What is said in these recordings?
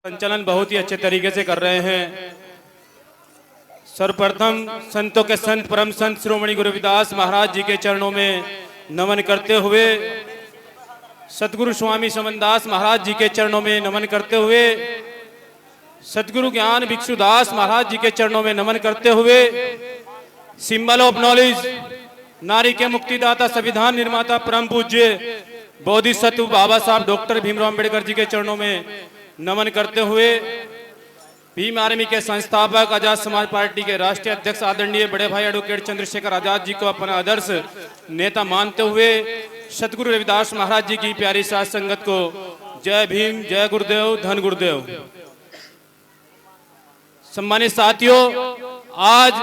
संचालन बहुत ही अच्छे तरीके से कर रहे हैं। सर्वप्रथम संतों के संत परम संत श्रोमणी गुरु रविदास महाराज जी के चरणों में नमन करते हुए, सतगुरु स्वामी समनदास महाराज जी के चरणों में नमन करते हुए, सतगुरु ज्ञान भिक्षुदास महाराज जी के चरणों में नमन करते हुए, सिंबल ऑफ नॉलेज नारी के मुक्तिदाता संविधान निर्माता परम पूज्य बोधिसत्व बाबा साहब डॉक्टर भीमराव अम्बेडकर जी के चरणों में नमन करते हुए, भीम आर्मी के संस्थापक, आजाद समाज पार्टी के राष्ट्रीय अध्यक्ष आदरणीय बड़े भाई एडवोकेट चंद्रशेखर आजाद जी को अपना आदर्श नेता मानते हुए, सतगुरु रविदास महाराज जी की प्यारी साथ संगत को जय भीम, जय गुरुदेव, धन गुरुदेव। सम्मानित साथियों, आज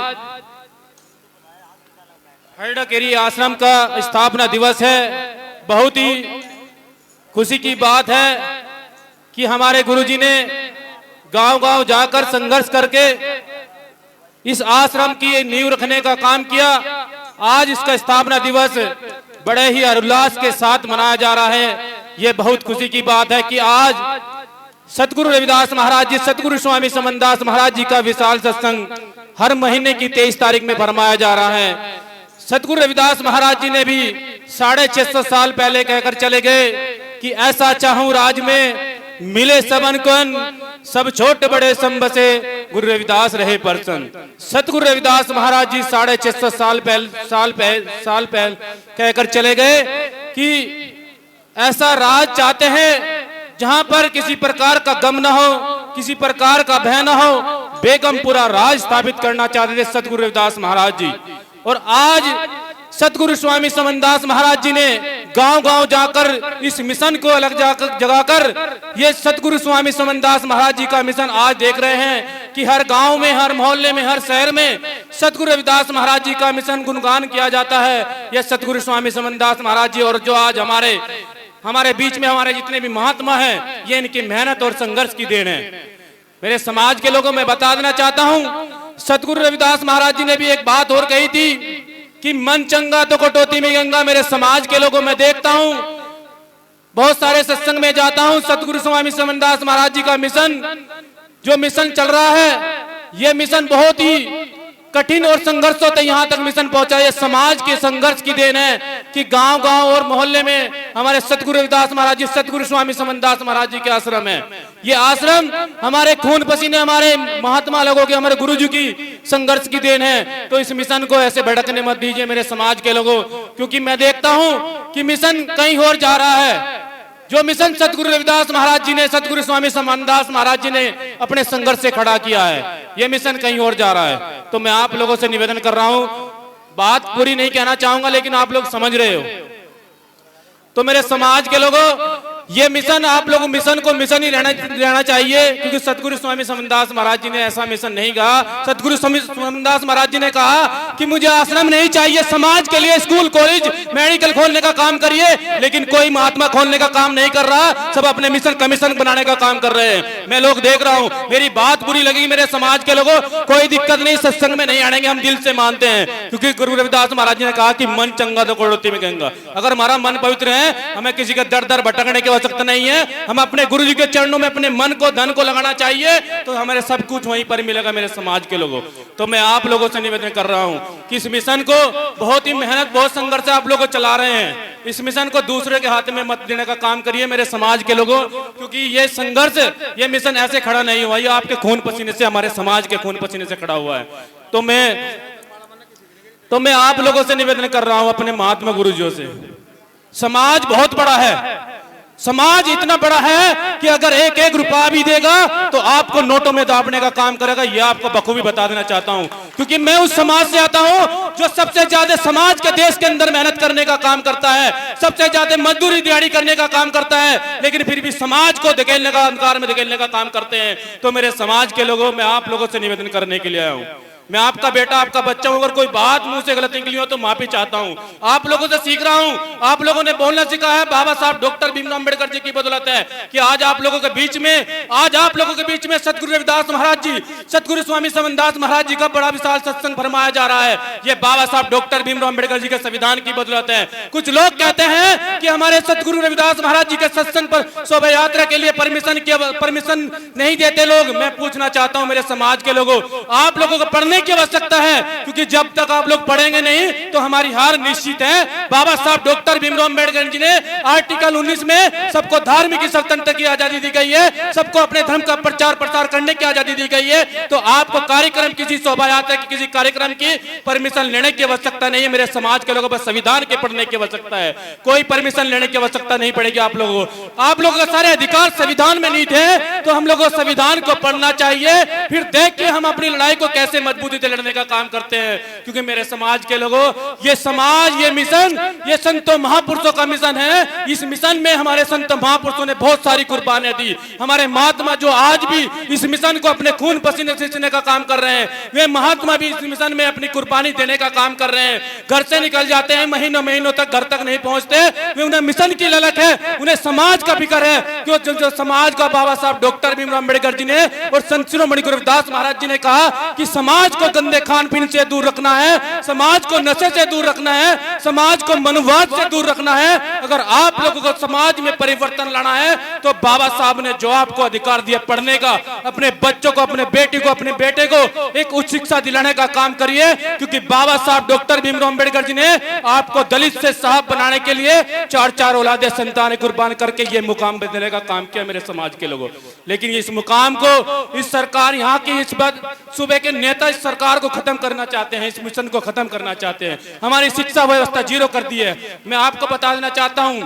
हरडाकेरी आश्रम का स्थापना दिवस है। बहुत ही खुशी की बात है कि हमारे गुरुजी ने गांव-गांव जाकर संघर्ष करके इस आश्रम की नींव रखने का काम किया। आज इसका स्थापना दिवस बड़े ही हर्षोल्लास के साथ मनाया जा रहा है। ये बहुत खुशी की बात है कि आज सतगुरु रविदास महाराज जी, सतगुरु स्वामी समनदास महाराज जी का विशाल सत्संग हर महीने की 23 तारीख में फरमाया जा रहा है। सतगुरु रविदास महाराज जी ने भी 650 साल पहले कहकर चले गए कि ऐसा चाहूं राज में मिले सबन कन, सब छोटे बड़े सम बसे, गुरु रविदास रहे प्रसन्न। सतगुरु रविदास महाराज जी 650 साल पहले कहकर चले गए कि ऐसा राज चाहते हैं जहां पर किसी प्रकार का गम न हो, किसी प्रकार का भय न हो, बेगमपुरा राज स्थापित करना चाहते थे सतगुरु रविदास महाराज जी। और आज सतगुरु स्वामी समनदास महाराज जी ने गांव-गांव जाकर इस मिशन को अलग जगाकर ये सतगुरु स्वामी समनदास महाराज जी का मिशन आज देख रहे हैं कि हर गांव में, हर मोहल्ले में, हर शहर में सतगुरु रविदास महाराज जी का मिशन गुणगान किया जाता है। यह सतगुरु स्वामी समनदास महाराज जी और जो आज हमारे बीच में हमारे जितने भी महात्मा हैं, ये इनकी मेहनत और संघर्ष की देन है। मेरे समाज के लोगों में बता देना चाहता हूँ, सतगुरु रविदास महाराज जी ने भी एक बात और कही थी कि मन चंगा तो कटौती में गंगा। मेरे समाज के लोगों में देखता हूं, बहुत सारे सत्संग में जाता हूं, सतगुरु स्वामी समनदास महाराज जी का मिशन जो मिशन चल रहा है, यह मिशन बहुत ही कठिन और संघर्ष होते यहाँ तक मिशन पहुंचा। ये समाज के संघर्ष की देन है कि गांव-गांव और मोहल्ले में हमारे सतगुरु रविदास महाराज जी, सतगुरु स्वामी समनदास महाराज जी के आश्रम है। ये आश्रम हमारे खून पसीने, हमारे महात्मा लोगों के, हमारे गुरुजी की संघर्ष की देन है। तो इस मिशन को ऐसे भड़कने मत दीजिए मेरे समाज के लोगों, क्योंकि मैं देखता हूँ कि मिशन कहीं और जा रहा है। जो मिशन सतगुरु रविदास महाराज जी ने, सतगुरु स्वामी समनदास महाराज जी ने अपने संघर्ष से खड़ा किया है, ये मिशन कहीं और जा रहा है। तो मैं आप लोगों से निवेदन कर रहा हूं, बात पूरी नहीं कहना चाहूंगा लेकिन आप लोग समझ रहे हो। तो मेरे समाज के लोगों, ये मिशन आप लोगों मिशन को मिशन ही रहना चाहिए, क्योंकि सतगुरु स्वामी समनदास महाराज जी ने ऐसा मिशन नहीं कहा। सतगुरु स्वामी समनदास महाराज जी ने कहा कि मुझे आश्रम नहीं चाहिए, समाज के लिए स्कूल, कॉलेज, मेडिकल खोलने का काम करिए, लेकिन कोई महात्मा खोलने का काम नहीं कर रहा, सब अपने मिशन कमीशन बनाने का काम कर रहे हैं। मैं लोग देख रहा हूं, मेरी बात बुरी लगेगी मेरे समाज के लोगों, कोई दिक्कत नहीं, सत्संग में नहीं आएंगे, हम दिल से मानते हैं, क्योंकि गुरु रविदास महाराज जी ने कहा कि मन चंगा तो करोड़पति में गंगा। अगर हमारा मन पवित्र है, हमें किसी का दर दर भटकने की आवश्यकता नहीं है। हम अपने गुरु जी के चरणों में अपने मन को, धन को लगाना चाहिए, तो हमारे सब कुछ वहीं पर मिलेगा मेरे समाज के लोगों। तो मैं आप लोगों से निवेदन कर रहा हूं कि इस मिशन को बहुत ही मेहनत, बहुत संघर्ष से आप लोग चला रहे हैं। इस मिशन को दूसरे के हाथ में मत देने का काम करिए मेरे समाज के लोगों, क्योंकि ये संघर्ष, ये मिशन ऐसे खड़ा नहीं हुआ, ये आपके खून पसीने से, हमारे समाज के खून पसीने से खड़ा हुआ है। तो मैं आप लोगों से निवेदन कर रहा हूं, अपने महात्मा गुरुजियों से, समाज बहुत बड़ा है, समाज इतना बड़ा है कि अगर एक एक रुपया भी देगा तो आपको नोटों में दाबने का काम करेगा। यह आपको बखूबी बता देना चाहता हूं, क्योंकि मैं उस समाज से आता हूं जो सबसे ज्यादा समाज के देश के अंदर मेहनत करने का काम करता है, सबसे ज्यादा मजदूरी दिहाड़ी करने का काम करता है, लेकिन फिर भी समाज को धकेलने का, अंधकार में धकेलने का काम करते हैं। तो मेरे समाज के लोगों, मैं आप लोगों से निवेदन करने के लिए आया हूं, मैं आपका बेटा, आपका बच्चा हूं। अगर कोई बात मुंह से गलत निकली हो तो माफी चाहता हूं। आप लोगों से सीख रहा हूं। आप लोगों ने बोलना सीखा है, बाबा साहब डॉक्टर भीमराव अंबेडकर जी की बदौलत है कि आज आप लोगों के बीच में सतगुरु रविदास महाराज जी, सतगुरु स्वामी समनदास महाराज जी का बड़ा विशाल सत्संग फरमाया जा रहा है। ये बाबा साहब डॉक्टर भीमराव अंबेडकर जी के संविधान की बदौलत है। कुछ लोग कहते हैं कि हमारे सतगुरु रविदास महाराज जी के सत्संग पर शोभा यात्रा के लिए परमिशन नहीं देते लोग। मैं पूछना चाहता हूं मेरे समाज के लोगों, आप लोगों को पढ़ने की आवश्यकता है, क्योंकि जब तक आप लोग पढ़ेंगे नहीं तो हमारी हार निश्चित है। बाबा साहब डॉक्टर भीमराव अंबेडकर जी ने आर्टिकल 19 में सबको धार्मिक स्वतंत्रता की आजादी दी गई है, सबको अपने धर्म का प्रचार प्रसार करने की आजादी दी गई है। तो आपको कार्यक्रम, किसी शोभा यात्रा की, किसी कार्यक्रम की परमिशन लेने की आवश्यकता नहीं है। मेरे समाज के लोगों पर संविधान के पढ़ने की आवश्यकता है, कोई परमिशन लेने की आवश्यकता नहीं पड़ेगी आप लोगों को। आप लोगों के सारे अधिकार संविधान में निहित है, तो हम लोगों को संविधान को पढ़ना चाहिए, फिर देख के हम अपनी लड़ाई को कैसे मजबूती से लड़ने का काम करते हैं। क्योंकि मेरे समाज के लोगों, ये समाज, ये मिशन, ये संतों महापुरुषों का मिशन है। इस मिशन में हमारे संत महापुरुषों ने बहुत सारी कुर्बानियां दी। हमारे महात्मा जो आज भी इस मिशन को अपने खून पसीने से सींचने का काम कर रहे हैं, वे महात्मा भी इस मिशन में अपनी कुर्बानी देने का काम कर रहे हैं। घर से निकल जाते हैं, महीनों महीनों तक घर तक नहीं पहुंचते। वे, उन्हें मिशन की ललक है, उन्हें समाज का फिक्र है। क्यों? जो समाज का बाबा साहब डॉक्टर भीमराव अंबेडकर जी ने और संत शिरोमणि गुरु रविदास महाराज जी ने कहा कि समाज को गंदे खान पीन से दूर रखना है, समाज को नशे से दूर रखना है, समाज को मनुवाद से दूर रखना है। अगर आप लोगों को समाज में परिवर्तन लाना है तो बाबा साहब ने जो आपको अधिकार दिया पढ़ने का, अपने बच्चों को, अपने बेटी को, अपने बेटे को एक उच्च शिक्षा दिलाने का काम करिए। क्योंकि बाबा साहब डॉक्टर भीमराव अंबेडकर जी ने आपको दलित से साहब बनाने के लिए 4-4 औलादे संतान कुर्बान करके ये मुकाम देने का काम किया मेरे समाज के लोगों। लेकिन इस मुकाम को इस सरकार, यहाँ की इस सूबे के नेता इस सरकार को खत्म करना चाहते हैं, इस मिशन को खत्म करना चाहते हैं। हमारी शिक्षा व्यवस्था जीरो कर दी है। मैं आपको बता देना चाहता हूं,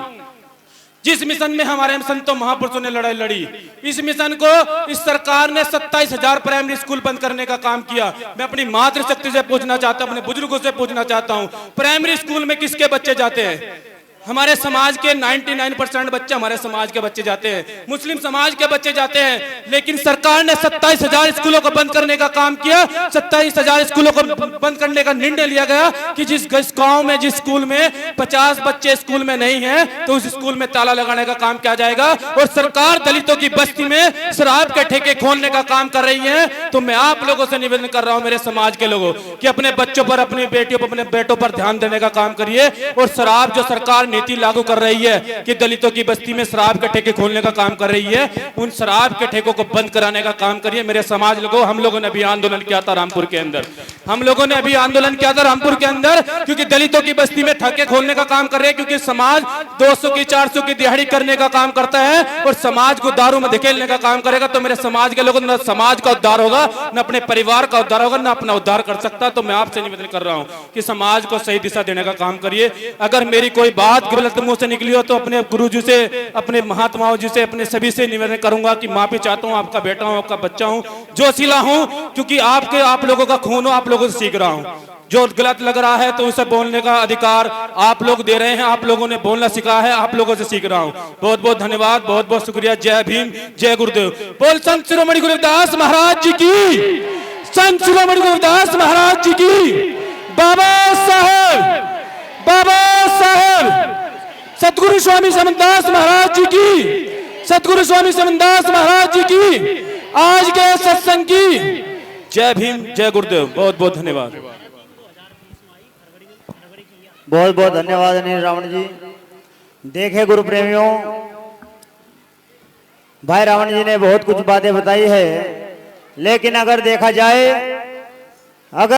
जिस मिशन में हमारे संतों महापुरुषों ने लड़ाई लड़ी, इस मिशन को इस सरकार ने 27,000 प्राइमरी स्कूल बंद करने का काम किया। मैं अपनी मातृशक्ति से पूछना चाहता हूं, अपने बुजुर्गों से पूछना चाहता हूं, प्राइमरी स्कूल में किसके बच्चे जाते हैं? हमारे समाज के 99% बच्चे हमारे समाज के बच्चे जाते हैं, मुस्लिम समाज के बच्चे जाते हैं। लेकिन सरकार ने 27,000 स्कूलों को बंद करने का काम किया। 27,000 स्कूलों को बंद करने का निर्णय लिया गया कि जिस गांव में, जिस स्कूल में 50 बच्चे स्कूल में नहीं हैं, तो उस स्कूल में ताला लगाने का काम किया जाएगा। और सरकार दलितों की बस्ती में शराब के ठेके खोलने का काम कर रही है। तो मैं आप लोगों से निवेदन कर रहा हूं, मेरे समाज के लोगों, कि अपने बच्चों पर, अपनी बेटियों पर, अपने बेटों पर ध्यान देने का काम करिए। और शराब जो सरकार नीति लागू कर रही है कि दलितों की बस्ती में शराब के ठेके खोलने का काम कर रही है, उन शराब के ठेकों को बंद कराने का काम करिए। मेरे समाज लोगों, हम लोगों ने अभी आंदोलन किया था रामपुर के अंदर, हम लोगों ने अभी आंदोलन किया था रामपुर के अंदर, क्योंकि दलितों की बस्ती में ठेके खोलने का काम कर रहे हैं। क्योंकि समाज 200 की 400 की दिहाड़ी करने का काम करता है और समाज को दारू में धकेलने का काम करेगा। तो मेरे समाज के लोगों, न समाज का उद्धार होगा, न अपने परिवार का उद्धार होगा, न अपना उद्धार कर सकता। तो मैं आपसे निवेदन कर रहा हूं कि समाज को सही दिशा देने का काम करिए। अगर मेरी कोई बात गलत मुंह से निकली हो तो अपने गुरुजी से, अपने महात्माओं जी से, अपने सभी से निवेदन करूंगा कि माफी चाहता हूं। आपका बेटा हूं, आपका बच्चा हूं, जोशीला हूं, क्योंकि आप लोगों का खून हो, आप लोगों से सीख रहा हूं। जो गलत लग रहा है तो उसे बोलने का अधिकार आप लोग दे रहे हैं, आप लोगों ने बोलना सिखाया है, आप लोगों से सीख रहा हूं। बहुत बहुत धन्यवाद, बहुत बहुत शुक्रिया। जय भीम, जय गुरुदेव। बोल संत शिरोमणि गुरु रविदास महाराज जी की, संत शिरोमणि गुरु रविदास महाराज जी की। बाबा साहेब सतगुरु स्वामी समनदास महाराज जी की, सतगुरु स्वामी समनदास महाराज जी की आज के सत्संग की। जय भीम, जय गुरुदेव। बहुत बहुत धन्यवाद। बहुत बहुत धन्यवाद अनिल रावण जी। देखे गुरु प्रेमियों, भाई रावण जी ने बहुत कुछ बातें बताई है, लेकिन अगर देखा जाए